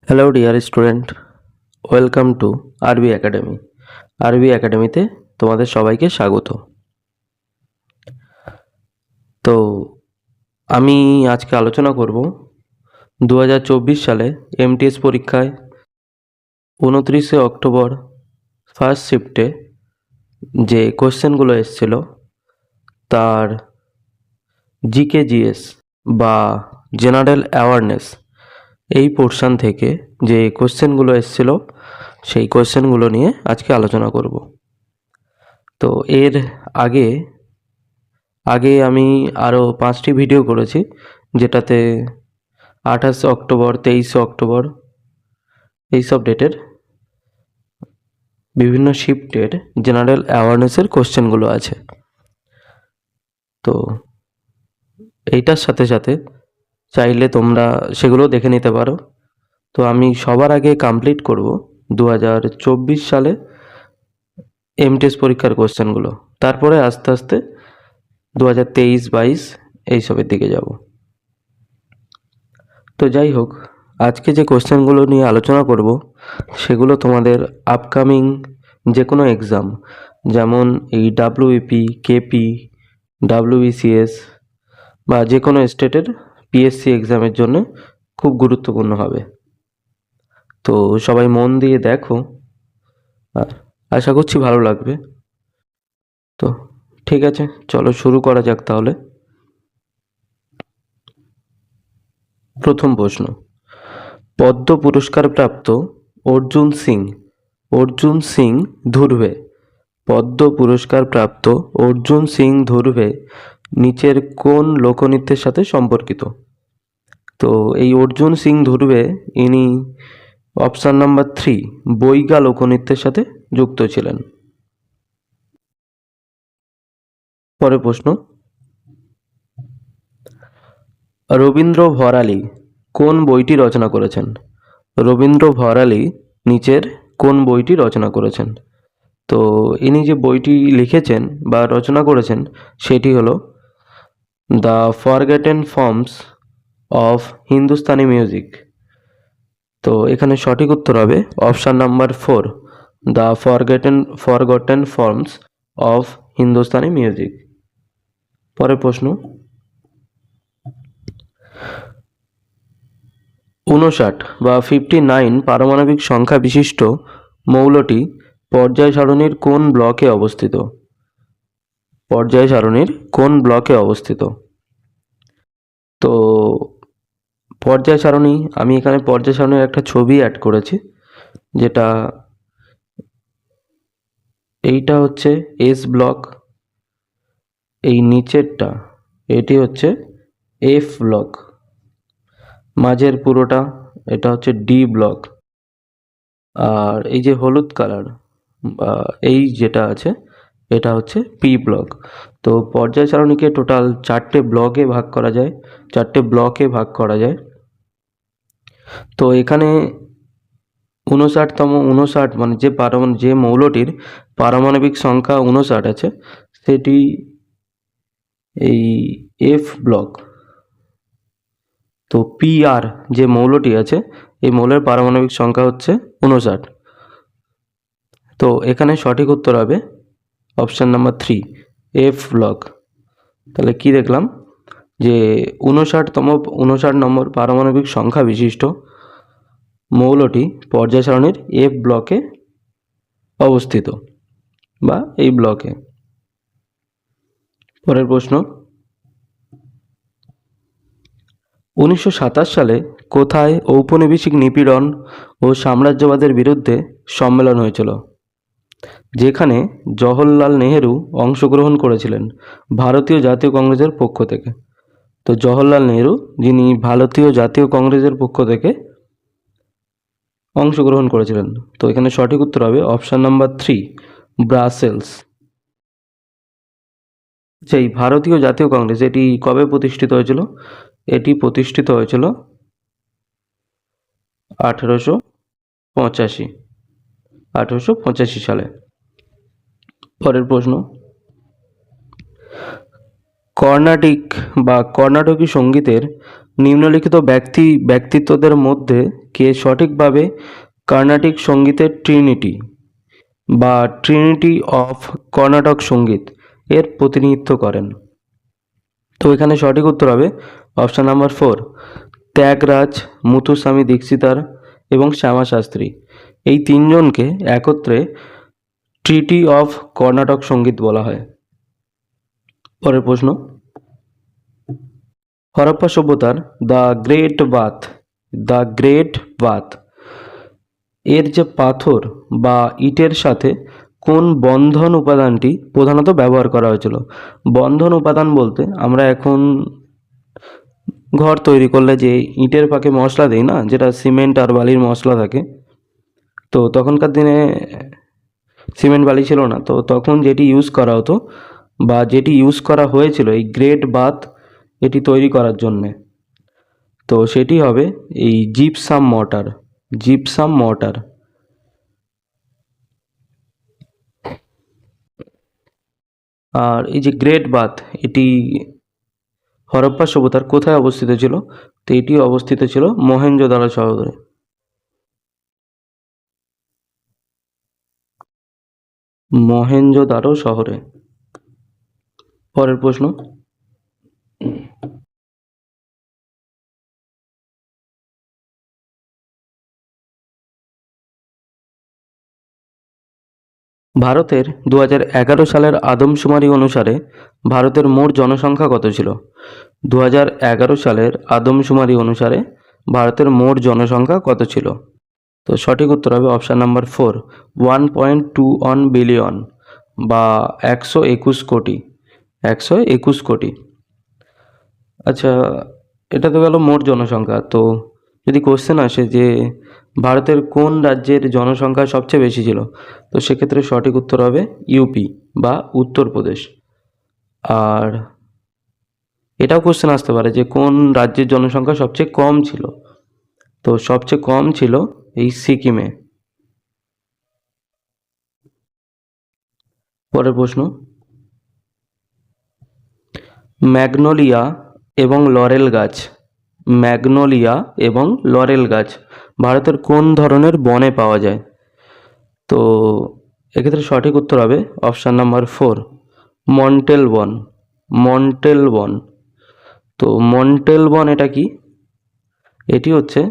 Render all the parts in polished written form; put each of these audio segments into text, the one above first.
Hello dear student, welcome to আরবি academy. আরবি একাডেমিতে তোমাদের সবাইকে স্বাগত। তো আমি আজকে আলোচনা করব 2024 সালে এমটিএস পরীক্ষায় 29শে অক্টোবর ফার্স্ট শিফটে যে কোশ্চেনগুলো এসেছিল তার জিকে জিএস বা জেনারেল অ্যাওয়ারনেস এই পোর্শন থেকে যে কোশ্চেনগুলো এসেছিল সেই কোশ্চেনগুলো নিয়ে আজকে আলোচনা করব। তো এর আগে আগে আমি আরও 5টি ভিডিও করেছি, যেটাতে 28শে অক্টোবর, 23শে অক্টোবর এইসব ডেটের বিভিন্ন শিফটের জেনারেল অ্যাওয়ারনেসের কোশ্চেনগুলো আছে। তো এইটার সাথে সাথে চাইলে তোমরা সেগুলো দেখে নিতে পারো। তো আমি সবার আগে কমপ্লিট করব 2024 সালে এমটিএস পরীক্ষার কোশ্চেনগুলো, তারপরে আস্তে আস্তে 2023-22 এইসবের দিকে যাব। তো যাই হোক, আজকে যে কোশ্চেনগুলো নিয়ে আলোচনা করব সেগুলো তোমাদের আপকামিং যে কোনো এক্সাম, যেমন এই ডাব্লিউইপি, কেপি, ডাব্লিউবিসিএস বা যে কোনো স্টেটের পিএসসি এক্সামের জন্য খুব গুরুত্বপূর্ণ হবে। তো সবাই মন দিয়ে দেখো, আর আশা করছি ভালো লাগবে। তো ঠিক আছে, চলো শুরু করা যাক তাহলে। প্রথম প্রশ্ন, পদ্ম পুরস্কার প্রাপ্ত অর্জুন সিং ধুরভে পদ্ম পুরস্কার প্রাপ্ত অর্জুন সিং ধুরভে নিচের কোন লোকনৃত্যের সাথে সম্পর্কিত? তো এই অর্জুন সিং ধুরভে ইনি অপশান নাম্বার 3 বৈগা লোকনৃত্যের সাথে যুক্ত ছিলেন। পরের প্রশ্ন, রবীন্দ্র ভরালী কোন বইটি রচনা করেছেন? রবীন্দ্র ভরালী নিচের কোন বইটি রচনা করেছেন? তো ইনি যে বইটি লিখেছেন বা রচনা করেছেন সেটি হলো the forgotten forms of Hindustani music. তো এখানে সঠিক উত্তর হবে option number 4 the forgotten forms of Hindustani music. পরের প্রশ্ন, 59 বা 59 পারমাণবিক সংখ্যা বিশিষ্ট মৌলটি পর্যায় সারণীর কোন ব্লকে অবস্থিত? পর্যায় সারণীর কোন ব্লকে অবস্থিত? তো পর্যায় সারণী, আমি এখানে পর্যায় সারণীর একটা ছবি অ্যাড করেছি, যেটা এইটা হচ্ছে এস ব্লক, এই নিচেরটা এটি হচ্ছে এফ ব্লক, মাঝের পুরোটা এটা হচ্ছে ডি ব্লক, আর এই যে হলুদ কালার বা এই যেটা আছে এটা হচ্ছে পি ব্লক। তো পর্যায় সারণীকে টোটাল 4টে ব্লকে ভাগ করা যায়। তো এখানে 59 মানে যে মৌলটির পারমাণবিক সংখ্যা 59 আছে সেটি এই এফ ব্লক। তো পি আর যে মৌলটি আছে এই মৌলের পারমাণবিক সংখ্যা হচ্ছে 59। তো এখানে সঠিক উত্তর হবে অপশান নাম্বার 3 এফ ব্লক। তাহলে কি দেখলাম যে 59 নম্বর পারমাণবিক সংখ্যা বিশিষ্ট মৌলটি পর্যায় সারণীর এফ ব্লকে অবস্থিত বা এই ব্লকে। পরের প্রশ্ন, 1927 সালে কোথায় ঔপনিবেশিক নিপীড়ন ও সাম্রাজ্যবাদের বিরুদ্ধে সম্মেলন হয়েছিল, যেখানে জওহরলাল নেহেরু অংশগ্রহণ করেছিলেন ভারতীয় জাতীয় কংগ্রেসের পক্ষ থেকে? তো জওহরলাল নেহেরু, যিনি ভারতীয় জাতীয় কংগ্রেসের পক্ষ থেকে অংশগ্রহণ করেছিলেন। তো এখানে সঠিক উত্তর হবে অপশান নাম্বার 3 ব্রাসেলস। সেই ভারতীয় জাতীয় কংগ্রেস এটি কবে প্রতিষ্ঠিত হয়েছিল? এটি প্রতিষ্ঠিত হয়েছিল 1885 সালে। পরের প্রশ্ন, কর্ণাটকী সঙ্গীতের নিম্নলিখিত ব্যক্তিত্বদের মধ্যে কে সঠিকভাবে কর্ণাটিক সঙ্গীতের ট্রিনিটি বা ট্রিনিটি অফ কর্ণাটক সঙ্গীত এর প্রতিনিধিত্ব করেন? তো এখানে সঠিক উত্তর হবে অপশান নাম্বার 4, ত্যাগরাজ, মুথুস্বামী দীক্ষিতার এবং শ্যামা শাস্ত্রী। এই তিনজনকে একত্রে ট্রিটি অফ কর্ণাটক সঙ্গীত বলা হয়। পরের প্রশ্ন, হরপ্পা সভ্যতার দ্য গ্রেট বাথ এর যে পাথর বা ইটের সাথে কোন বন্ধন উপাদানটি প্রধানত ব্যবহার করা হয়েছিল? বন্ধন উপাদান বলতে আমরা এখন ঘর তৈরি করলে যে ইটের ফাঁকে মশলা দিই না, যেটা সিমেন্ট আর বালির মশলা থাকে, তো তখনকার দিনে সিমেন্ট বালি ছিল না, তো তখন যেটি ইউজ করা হতো বা যেটি ইউজ করা হয়েছিল এই গ্রেট বাথ এটি তৈরি করার জন্যে, তো সেটি হবে এই জিপসাম মর্টার। আর এই যে গ্রেট বাথ এটি হরপ্পা সভ্যতার কোথায় অবস্থিত ছিল? তো এটি অবস্থিত ছিল মহেঞ্জোদারো শহরে। মহেঞ্জোদারো শহরে। পরের প্রশ্ন, ভারতের 2011 সালের আদমশুমারি অনুসারে ভারতের মোট জনসংখ্যা কত ছিল? 2011 সালের আদমশুমারি অনুসারে ভারতের মোট জনসংখ্যা কত ছিল? তো সঠিক উত্তর হবে অপশান নাম্বার 4, 1.21 বিলিয়ন বা 121 কোটি। আচ্ছা, এটা তো গেল মোট জনসংখ্যা। তো যদি কোশ্চেন আসে যে ভারতের কোন রাজ্যের জনসংখ্যা সবচেয়ে বেশি ছিল, তো সেক্ষেত্রে সঠিক উত্তর হবে ইউপি বা উত্তরপ্রদেশ। আর এটাও কোশ্চেন আসতে পারে যে কোন রাজ্যের জনসংখ্যা সবচেয়ে কম ছিল, তো সবচেয়ে কম ছিল এই সিকিমে। পরের প্রশ্ন, ম্যাগনোলিয়া এবং লরেল গাছ ভারতের কোন ধরনের বনে পাওয়া যায়? তো এক্ষেত্রে সঠিক উত্তর হবে অপশান নাম্বার 4, মন্টেল বন। তো মন্টেল বন এটা কি? এটি হচ্ছে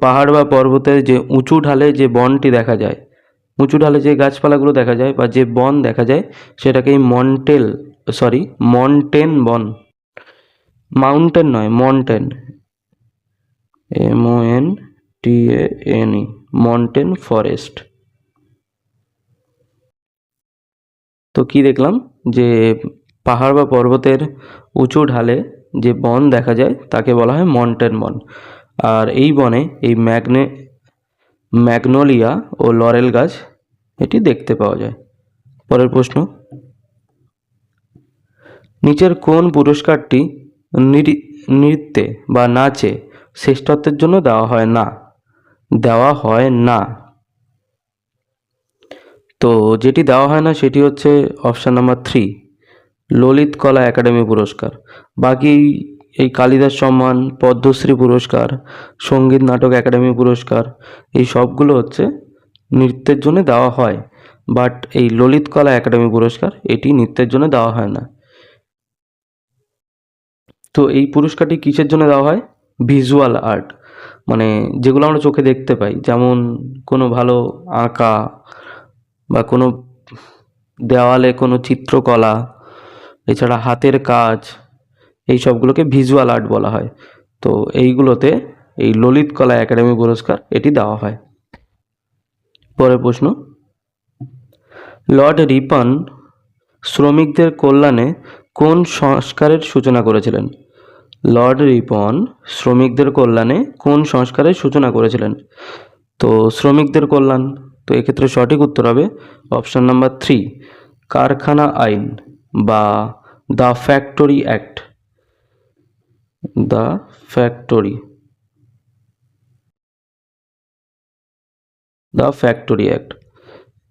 পাহাড় বা পর্বতের যে উঁচু ঢালে যে বনটি দেখা যায়, উঁচু ঢালে যে গাছপালাগুলো দেখা যায় বা যে বন দেখা যায়, সেটাকেই মন্টেন বন, মাউন্টেন নয়, MONTANE, মন্টেন ফরেস্ট। তো কি দেখলাম যে পাহাড় বা পর্বতের উঁচু ঢালে যে বন দেখা যায় তাকে বলা হয় মন্টেন বন। আর এই বনে এই ম্যাগনোলিয়া ও লরেল গাছ এটি দেখতে পাওয়া যায়। পরের প্রশ্ন, নিচের কোন পুরস্কারটি নৃত্যে বা নাচে শ্রেষ্ঠত্বের জন্য দেওয়া হয় না? তো যেটি দেওয়া হয় না সেটি হচ্ছে অপশান নাম্বার 3, ললিত কলা একাডেমি পুরস্কার। বাকি এই কালিদাস সম্মান, পদ্মশ্রী পুরস্কার, সঙ্গীত নাটক একাডেমি পুরস্কার, এই সবগুলো হচ্ছে নৃত্যের জন্য দেওয়া হয়, বাট এই ললিত কলা একাডেমি পুরস্কার এটি নৃত্যের জন্য দেওয়া হয় না। তো এই পুরস্কারটি কিসের জন্য দেওয়া হয়? ভিজুয়াল আর্ট, মানে যেগুলো আমরা চোখে দেখতে পাই, যেমন কোনো ভালো আঁকা বা কোনো দেওয়ালে কোনো চিত্রকলা, এছাড়া হাতের কাজ, এই সবগুলোকে ভিজুয়াল আর্ট বলা হয়। তো এইগুলোতে এই ললিত কলা একাডেমি পুরস্কার এটি দেওয়া হয়। পরের প্রশ্ন, লর্ড রিপন শ্রমিকদের কল্যাণে কোন সংস্কারের সূচনা করেছিলেন? লর্ড রিপন শ্রমিকদের কল্যাণে কোন সংস্কারের সূচনা করেছিলেন? তো শ্রমিকদের কল্যাণ, তো এক্ষেত্রে সঠিক উত্তর হবে অপশান নাম্বার 3, কারখানা আইন বা দ্য ফ্যাক্টরি অ্যাক্ট।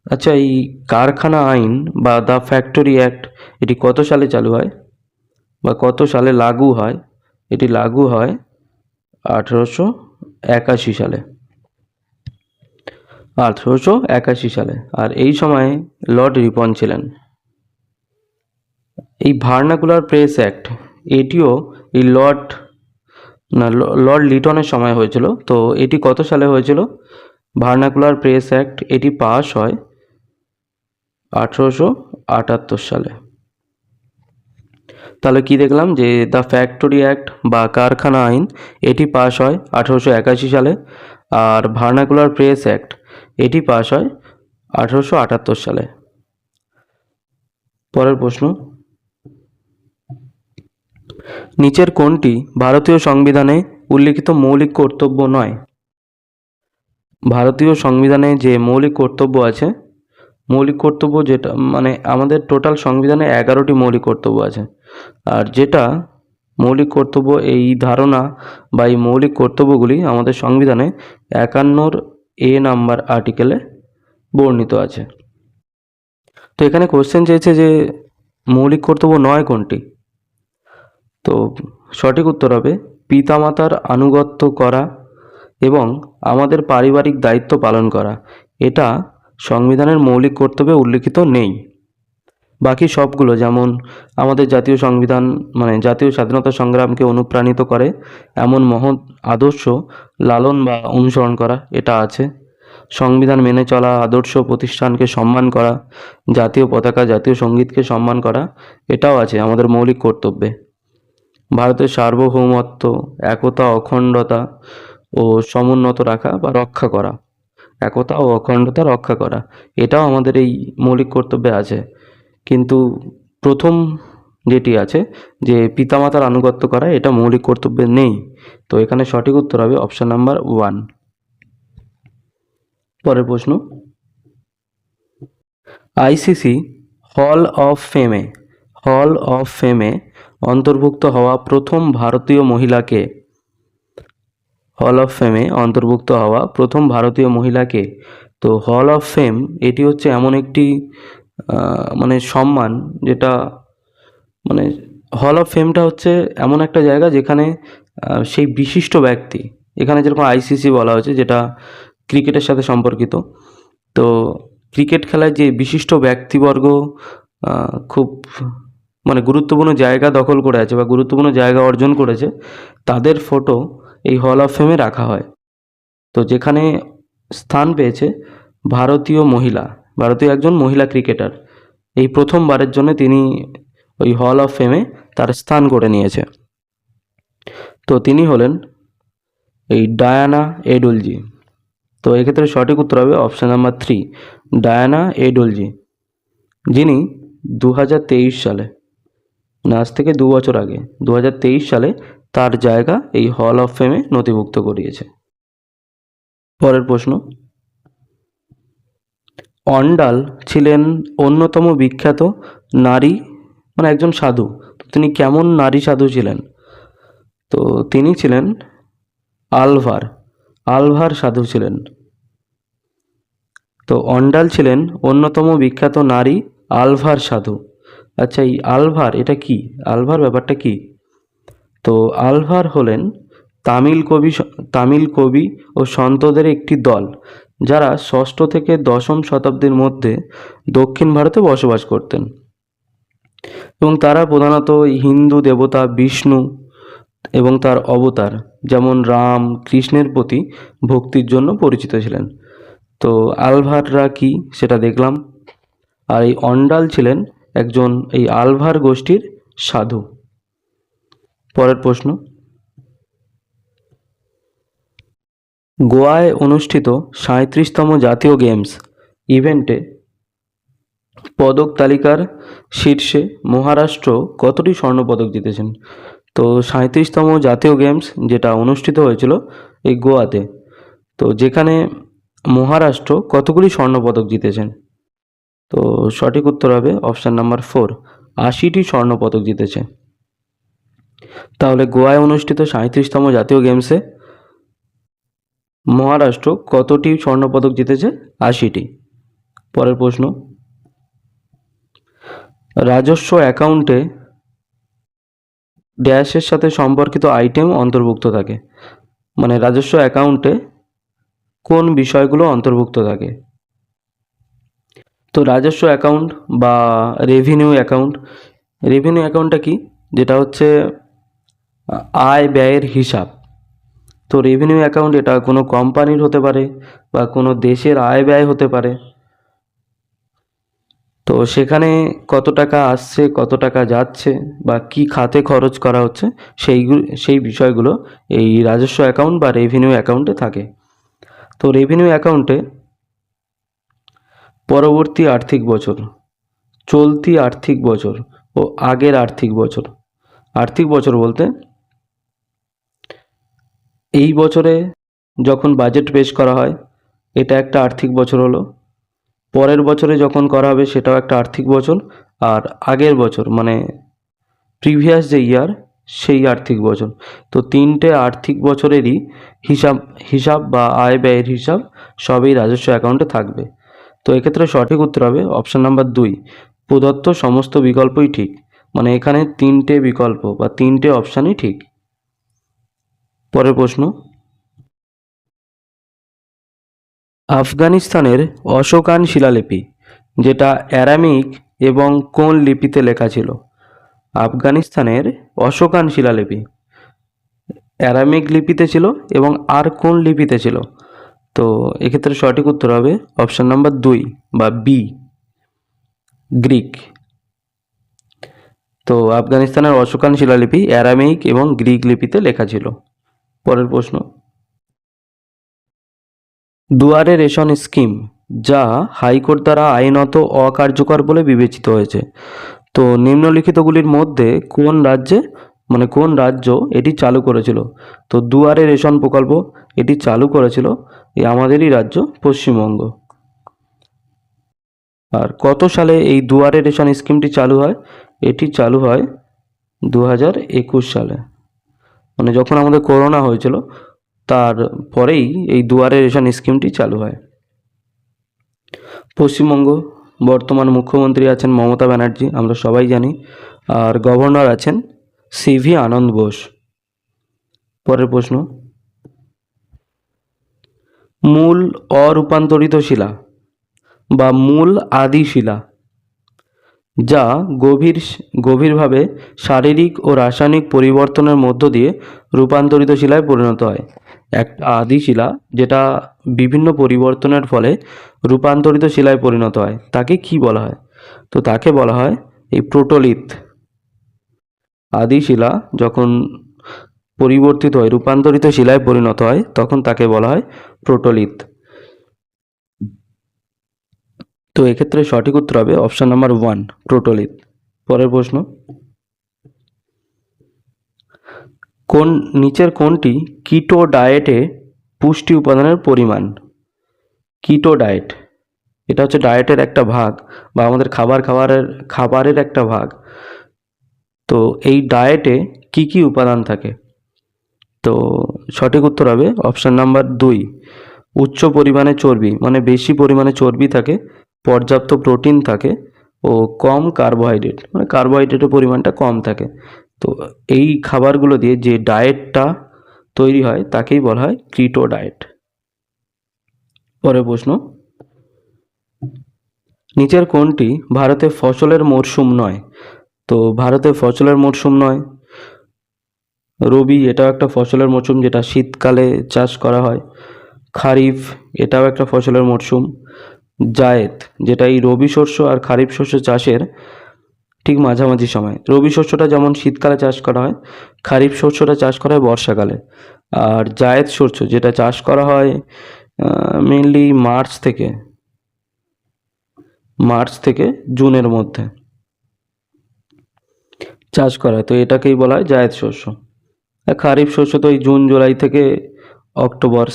আচ্ছা, এই কারখানা আইন বা দ্য ফ্যাক্টরি অ্যাক্ট এটি কত সালে চালু হয় বা কত সালে লাগু হয়? এটি লাগু হয় একাশি সালে, 1881 সালে। আর এই সময় লর্ড রিপন ছিলেন। এই ভার্নাকুলার প্রেস অ্যাক্ট, এটিও এই লর্ড লিটনের সময় হয়েছিল। তো এটি কত সালে হয়েছিল? ভার্নাকুলার প্রেস অ্যাক্ট এটি পাস হয় 1878 সালে। তাহলে কি দেখলাম যে দ্য ফ্যাক্টরি অ্যাক্ট বা কারখানা আইন এটি পাস হয় 1881 সালে, আর ভার্নাকুলার প্রেস অ্যাক্ট এটি পাস হয় 1878 সালে। পরের প্রশ্ন, নিচের কোনটি ভারতীয় সংবিধানে উল্লিখিত মৌলিক কর্তব্য নয়? ভারতীয় সংবিধানে যে মৌলিক কর্তব্য আছে, মৌলিক কর্তব্য যেটা মানে আমাদের টোটাল সংবিধানে 11টি মৌলিক কর্তব্য আছে, আর যেটা মৌলিক কর্তব্য এই ধারণা বা এই মৌলিক কর্তব্যগুলি আমাদের সংবিধানে 51 নাম্বার আর্টিকেলে বর্ণিত আছে। তো এখানে কোশ্চেন চেয়েছে যে মৌলিক কর্তব্য নয় কোনটি? তো সঠিক উত্তর হবে পিতামাতার আনুগত্য করা এবং আমাদের পারিবারিক দায়িত্ব পালন করা। এটা সংবিধানের মৌলিক কর্তব্যে উল্লিখিত নেই। বাকি সবগুলো, যেমন আমাদের জাতীয় সংবিধান মানে জাতীয় স্বাধীনতা সংগ্রামকে অনুপ্রাণিত করে এমন মহৎ আদর্শ লালন বা অনুসরণ করা, এটা আছে। সংবিধান মেনে চলা, আদর্শ প্রতিষ্ঠানকে সম্মান করা, জাতীয় পতাকা জাতীয় সঙ্গীতকে সম্মান করা, এটাও আছে আমাদের মৌলিক কর্তব্যে। ভারতের সার্বভৌমত্ব, একতা, অখণ্ডতা ও সমুন্নত রাখা বা রক্ষা করা, একতা ও অখণ্ডতা রক্ষা করা, এটাও আমাদের এই মৌলিক কর্তব্যে আছে। কিন্তু প্রথম যেটি আছে যে পিতামাতার আনুগত্য করা, এটা মৌলিক কর্তব্যে নেই। তো এখানে সঠিক উত্তর হবে অপশন নাম্বার 1। পরের প্রশ্ন, আইসিসি হল অফ ফেমে অন্তর্ভুক্ত হওয়া প্রথম ভারতীয় মহিলাকে? হল অফ ফেমে অন্তর্ভুক্ত হওয়া প্রথম ভারতীয় মহিলাকে? তো হল অফ ফেম এটি হচ্ছে এমন একটি মানে সম্মান, যেটা মানে হল অফ ফেমটা হচ্ছে এমন একটা জায়গা যেখানে সেই বিশিষ্ট ব্যক্তি, এখানে যেরকম আইসিসি বলা হয়েছে যেটা ক্রিকেটের সাথে সম্পর্কিত, তো ক্রিকেট খেলায় যে বিশিষ্ট ব্যক্তিবর্গ খুব মানে গুরুত্বপূর্ণ জায়গা দখল করে আছে বা গুরুত্বপূর্ণ জায়গা অর্জন করেছে, তাদের ফটো এই হল অফ ফেমে রাখা হয়। তো যেখানে স্থান পেয়েছে ভারতীয় একজন মহিলা ক্রিকেটার, এই প্রথমবারের জন্য তিনি ওই হল অফ ফেমে তার স্থান করে নিয়েছে। তো তিনি হলেন এই ডায়ানা এডুলজি। তো এক্ষেত্রে সঠিক উত্তর হবে অপশান নাম্বার 3, ডায়ানা এডুলজি, যিনি 2023 সালে, আজ থেকে 2 বছর আগে 2023 সালে তার জায়গা এই হল অফ ফেমে নথিভুক্ত করিয়েছে। পরের প্রশ্ন, অন্ডাল ছিলেন অন্যতম বিখ্যাত নারী মানে একজন সাধু। তো তিনি কেমন নারী সাধু ছিলেন? তো তিনি ছিলেন আলভার সাধু ছিলেন। তো অন্ডাল ছিলেন অন্যতম বিখ্যাত নারী আলভার সাধু। আচ্ছা, এই আলভার এটা কি? আলভার ব্যাপারটা কি? তো আলভার হলেন তামিল কবি ও সন্তদের একটি দল, যারা 6ষ্ঠ থেকে 10ম শতাব্দীর মধ্যে দক্ষিণ ভারতে বসবাস করতেন, এবং তারা প্রধানত হিন্দু দেবতা বিষ্ণু এবং তার অবতার যেমন রাম, কৃষ্ণের প্রতি ভক্তির জন্য পরিচিত ছিলেন। তো আলভাররা কি সেটা দেখলাম। আর এই অন্ডাল ছিলেন একজন এই আলভার গোষ্ঠীর সাধু। পরের প্রশ্ন, গোয়ায় অনুষ্ঠিত 37তম জাতীয় গেমস ইভেন্টে পদক তালিকার শীর্ষে মহারাষ্ট্র কতটি স্বর্ণপদক জিতেছেন? তো 37তম জাতীয় গেমস যেটা অনুষ্ঠিত হয়েছিল এই গোয়াতে, তো যেখানে মহারাষ্ট্র কতগুলি স্বর্ণপদক জিতেছেন? তো সঠিক উত্তর হবে অপশান নাম্বার 4, 80টি স্বর্ণপদক জিতেছে। তাহলে গোয়ায় অনুষ্ঠিত 37তম জাতীয় গেমসে মহারাষ্ট্র কতটি স্বর্ণপদক জিতেছে? 80টি। পরের প্রশ্ন, রাজস্ব মানে রাজস্ব অ্যাকাউন্টে কোন বিষয়গুলো অন্তর্ভুক্ত থাকে? তো রাজস্ব অ্যাকাউন্ট বা রেভিনিউ অ্যাকাউন্ট, রেভিনিউ অ্যাকাউন্টটা কি? যেটা হচ্ছে আয় ব্যয়ের হিসাব। তো রেভিনিউ অ্যাকাউন্ট এটা কোনো কোম্পানির হতে পারে বা কোনো দেশের আয় ব্যয় হতে পারে। তো সেখানে কত টাকা আসছে, কত টাকা যাচ্ছে বা কি খাতে খরচ করা হচ্ছে, সেই বিষয়গুলো এই রাজস্ব অ্যাকাউন্ট বা রেভিনিউ অ্যাকাউন্টে থাকে। তো রেভিনিউ অ্যাকাউন্টে পরবর্তী আর্থিক বছর, চলতি আর্থিক বছর ও আগের আর্থিক বছর, আর্থিক বছর বলতে এই বছরে যখন বাজেট পেশ করা হয় এটা একটা আর্থিক বছর হলো, পরের বছরে যখন করা হবে সেটাও একটা আর্থিক বছর, আর আগের বছর মানে প্রিভিয়াস যে ইয়ার সেই আর্থিক বছর। তো তিনটে আর্থিক বছরেরই হিসাব হিসাব বা আয় ব্যয়ের হিসাব সবই রাজস্ব অ্যাকাউন্টে থাকবে। তো এক্ষেত্রে সঠিক উত্তর হবে অপশান নাম্বার 2, প্রদত্ত সমস্ত বিকল্পই ঠিক। মানে এখানে তিনটে বিকল্প বা তিনটে অপশানই ঠিক। পরের প্রশ্ন, আফগানিস্তানের অশোকান শিলালিপি যেটা অ্যারামিক এবং কোন লিপিতে লেখা ছিল? আফগানিস্তানের অশোকান শিলালিপি অ্যারামিক লিপিতে ছিল এবং আর কোন লিপিতে ছিল? তো এক্ষেত্রে সঠিক উত্তর হবে অপশান নাম্বার 2 বা বি, গ্রিক। তো আফগানিস্তানের অশোকান শিলালিপি অ্যারামিক এবং গ্রিক লিপিতে লেখা ছিল। পরের প্রশ্ন, দুয়ারে রেশন স্কিম যা হাইকোর্ট দ্বারা আইনত অকার্যকর বলে বিবেচিত হয়েছে, তো নিম্নলিখিতগুলির মধ্যে কোন রাজ্যে মানে কোন রাজ্য এটি চালু করেছিল? তো দুয়ারে রেশন প্রকল্প এটি চালু করেছিল এই আমাদেরই রাজ্য পশ্চিমবঙ্গ। আর কত সালে এই দুয়ারে রেশন স্কিমটি চালু হয়? এটি চালু হয় 2021 সালে, মানে যখন আমাদের করোনা হয়েছিল তার পরেই এই দুয়ারে রেশন স্কিমটি চালু হয়। পশ্চিমবঙ্গ বর্তমান মুখ্যমন্ত্রী আছেন মমতা ব্যানার্জি, আমরা সবাই জানি, আর গভর্নর আছেন সিভি আনন্দ বোস। পরের প্রশ্ন, মূল অরূপান্তরিত শিলা বা মূল আদি শিলা যা গভীরভাবে শারীরিক ও রাসায়নিক পরিবর্তনের মধ্য দিয়ে রূপান্তরিত শিলায় পরিণত হয়। একটা আদি শিলা যেটা বিভিন্ন পরিবর্তনের ফলে রূপান্তরিত শিলায় পরিণত হয় তাকে কি বলা হয়? তো তাকে বলা হয় এই প্রোটোলিথ। আদি শিলা যখন পরিবর্তিত হয় রূপান্তরিত শিলায় পরিণত হয় তখন তাকে বলা হয় প্রোটোলিথ। তো এক্ষেত্রে সঠিক উত্তর হবে অপশান নাম্বার 1, প্রোটোলিথ। পরের প্রশ্ন, নিচের কোনটি কিটো ডায়েটে পুষ্টি উপাদানের পরিমাণ? কিটো ডায়েট এটা হচ্ছে ডায়েটের একটা ভাগ বা আমাদের খাবারের একটা ভাগ। তো এই ডায়েটে কি কি উপাদান থাকে? তো সঠিক উত্তর হবে অপশান নাম্বার 2, উচ্চ পরিমাণে চর্বি, মানে বেশি পরিমাণে চর্বি থাকে, পর্যাপ্ত প্রোটিন থাকে ও কম কার্বোহাইড্রেট, মানে কার্বোহাইড্রেটের পরিমাণটা কম থাকে। তো এই খাবারগুলো দিয়ে যে ডায়েটটা তৈরি হয় তাকেই বলা হয় কিটো ডায়েট। পরের প্রশ্ন, নিচের কোনটি ভারতে ফসলের মরশুম নয়? তো ভারতে ফসলের মরশুম নয়, রবি এটাও একটা ফসলের মরশুম যেটা শীতকালে চাষ করা হয়, খারিফ এটাও একটা ফসলের মরশুম, জায়েদ যেটা এই রবি শস্য আর খারিফ শস্য চাষের ঠিক মাঝামাঝি সময়। রবি শস্যটা যেমন শীতকালে চাষ করা হয়, খারিফ শস্যটা চাষ করা হয় বর্ষাকালে, আর জায়েদ শস্য যেটা চাষ করা হয় মেনলি মার্চ থেকে জুনের মধ্যে চাষ করা হয়, তো এটাকেই বলা হয় জায়েদ শস্য। আর খারিফ শস্য তো এই জুন জুলাই থেকে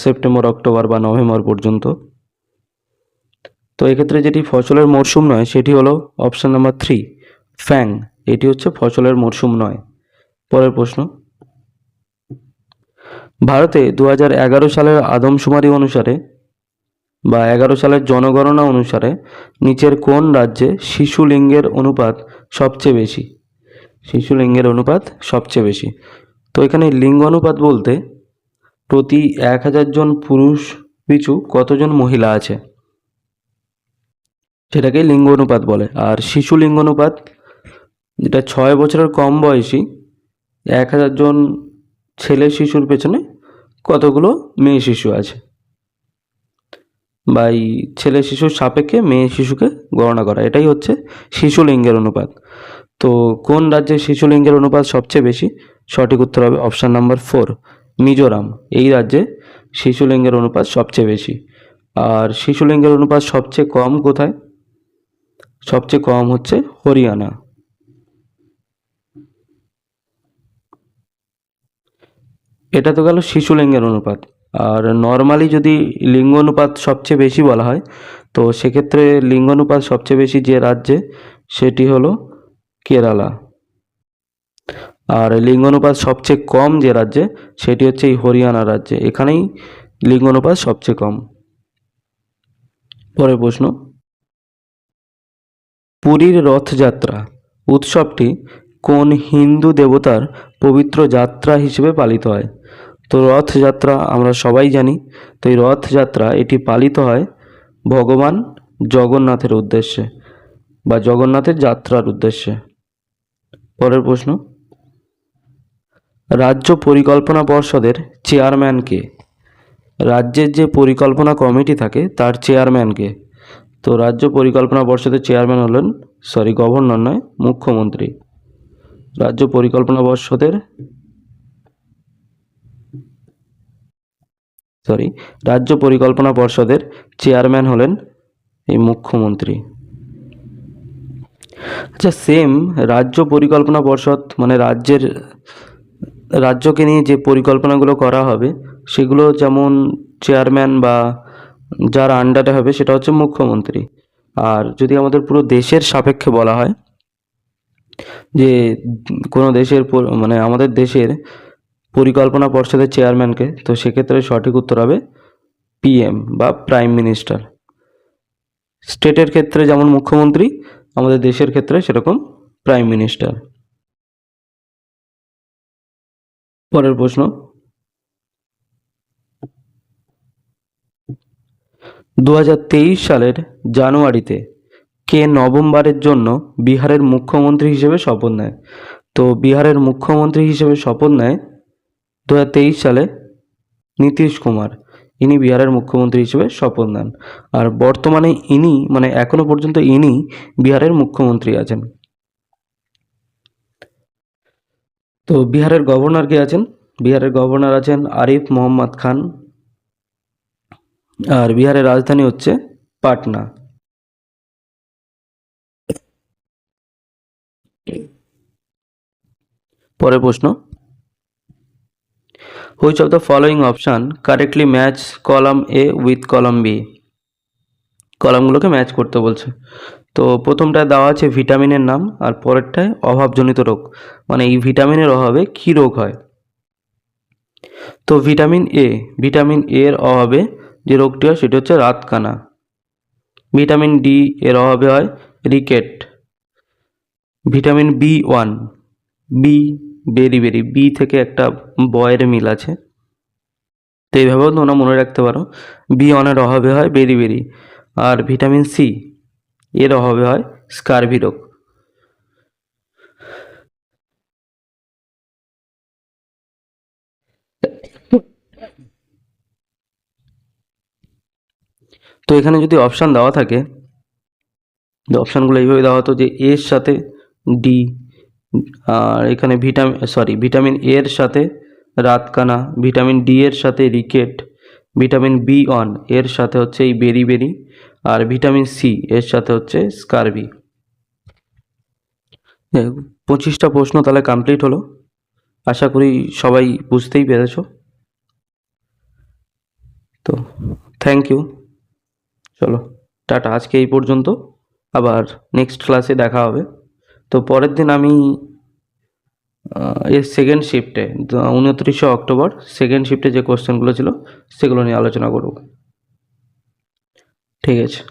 সেপ্টেম্বর অক্টোবর বা নভেম্বর পর্যন্ত। তো এক্ষেত্রে যেটি ফসলের মরশুম নয় সেটি হলো অপশান নাম্বার 3, ফ্যাং, এটি হচ্ছে ফসলের মরশুম নয়। পরের প্রশ্ন, ভারতে 2011 সালের আদমশুমারি অনুসারে বা 11 সালের জনগণনা অনুসারে নিচের কোন রাজ্যে শিশু লিঙ্গের অনুপাত সবচেয়ে বেশি? শিশু লিঙ্গের অনুপাত সবচেয়ে বেশি। তো এখানে লিঙ্গ অনুপাত বলতে প্রতি 1000 জন পুরুষ পিছু কতজন মহিলা আছে, সেটাকে লিঙ্গ অনুপাত বলে। আর শিশু লিঙ্গ অনুপাত, যেটা 6 বছরের কম বয়সী 1000 জন ছেলে শিশুর পেছনে কতগুলো মেয়ে শিশু আছে, বা এই ছেলে শিশুর সাপেক্ষে মেয়ে শিশুকে গণনা করা, এটাই হচ্ছে শিশু লিঙ্গের অনুপাত। তো কোন রাজ্যে শিশু লিঙ্গের অনুপাত সবচেয়ে বেশি? সঠিক উত্তর হবে অপশান নাম্বার 4, মিজোরাম। এই রাজ্যে শিশু লিঙ্গের অনুপাত সবচেয়ে বেশি। আর শিশু লিঙ্গের অনুপাত সবচেয়ে কম কোথায়? সবচেয়ে কম হচ্ছে হরিয়ানা। এটা তো গেল শিশু লিঙ্গের অনুপাত। আর নর্মালি যদি লিঙ্গ অনুপাত সবচেয়ে বেশি বলা হয়, তো সেক্ষেত্রে লিঙ্গ অনুপাত সবচেয়ে বেশি যে রাজ্যে, সেটি হলো কেরালা। আর লিঙ্গ অনুপাত সবচেয়ে কম যে রাজ্যে, সেটি হচ্ছে এই হরিয়ানা রাজ্যে। এখানেই লিঙ্গ অনুপাত সবচেয়ে কম। পরের প্রশ্ন, পুরীর রথযাত্রা উৎসবটি কোন হিন্দু দেবতার পবিত্র যাত্রা হিসেবে পালিত হয়? তো রথযাত্রা আমরা সবাই জানি, তো এই রথযাত্রা এটি পালিত হয় ভগবান জগন্নাথের উদ্দেশ্যে, বা জগন্নাথের যাত্রার উদ্দেশ্যে। পরের প্রশ্ন, রাজ্য পরিকল্পনা পর্ষদের চেয়ারম্যান কে? রাজ্যের যে পরিকল্পনা কমিটি থাকে তার চেয়ারম্যান কে? তো রাজ্য পরিকল্পনা পর্ষদের চেয়ারম্যান হলেন, গভর্নর নয়, মুখ্যমন্ত্রী। রাজ্য পরিকল্পনা পর্ষদের রাজ্য পরিকল্পনা পর্ষদের চেয়ারম্যান হলেন এই মুখ্যমন্ত্রী। আচ্ছা, সেম রাজ্য পরিকল্পনা পর্ষদ মানে রাজ্যকে নিয়ে যে পরিকল্পনাগুলো করা হবে, সেগুলো যেমন চেয়ারম্যান বা যার আন্ডারে হবে সেটা হচ্ছে মুখ্যমন্ত্রী। আর যদি আমাদের পুরো দেশের সাপেক্ষে বলা হয়, যে কোনো দেশের মানে আমাদের দেশের পরিকল্পনা পর্ষদের চেয়ারম্যানকে, তো সেক্ষেত্রে সঠিক উত্তর হবে পিএম বা প্রাইম মিনিস্টার। স্টেটের ক্ষেত্রে যেমন মুখ্যমন্ত্রী, আমাদের দেশের ক্ষেত্রে সেরকম প্রাইম মিনিস্টার। পরের প্রশ্ন, 2023 সালের জানুয়ারিতে কে নভেম্বরের জন্য বিহারের মুখ্যমন্ত্রী হিসেবে শপথ নেয়? তো বিহারের মুখ্যমন্ত্রী হিসেবে শপথ নেয় 2023 সালে নীতিশ কুমার। ইনি বিহারের মুখ্যমন্ত্রী হিসেবে শপথ নেন। আর বর্তমানে ইনি মানে এখনো পর্যন্ত ইনি বিহারের মুখ্যমন্ত্রী আছেন। তো বিহারের গভর্নর কে আছেন? বিহারের গভর্নর আছেন আরিফ মোহাম্মদ খান। আর বিহারের রাজধানী হচ্ছে পাটনা। পরের প্রশ্ন, which of the following option correctly match column A with column B? কলামগুলোকে ম্যাচ করতে বলছে। তো প্রথমটায় দেওয়া আছে ভিটামিনের নাম, আর পরেরটায় অভাবজনিত রোগ, মানে এই ভিটামিনের অভাবে কী রোগ হয়। তো ভিটামিন এর অভাবে যে রোগটি হয় সেটি হচ্ছে রাতকানা। ভিটামিন ডি এর অভাবে হয় রিকেট। ভিটামিন B1, বি বেরি, বি থেকে একটা বয়ের মিল আছে, তো এইভাবেও তোমরা মনে রাখতে পারো। B1 এর অভাবে হয় বেরি। আর ভিটামিন সি এর অভাবে হয় স্কারভি রোগ। তো এখানে যদি অপশান দেওয়া থাকে, অপশানগুলো এইভাবে দেওয়া হতো যে এর সাথে ডি, আর এখানে ভিটামিন এর সাথে রাতকানা, ভিটামিন ডি এর সাথে রিকেট, ভিটামিন B1 এর সাথে হচ্ছে এই বেরি, আর ভিটামিন সি এর সাথে হচ্ছে স্কারভি। 25টা প্রশ্ন তাহলে কমপ্লিট হলো। আশা করি সবাই বুঝতেই পেরেছ। তো থ্যাংক ইউ। চলো টাটা, আজকে এই পর্যন্ত, আবার নেক্সট ক্লাসে দেখা হবে। তো পরের দিন আমি এর সেকেন্ড শিফটে 29শে অক্টোবর সেকেন্ড শিফটে যে কোশ্চেনগুলো ছিল সেগুলো নিয়ে আলোচনা করব। ঠিক আছে।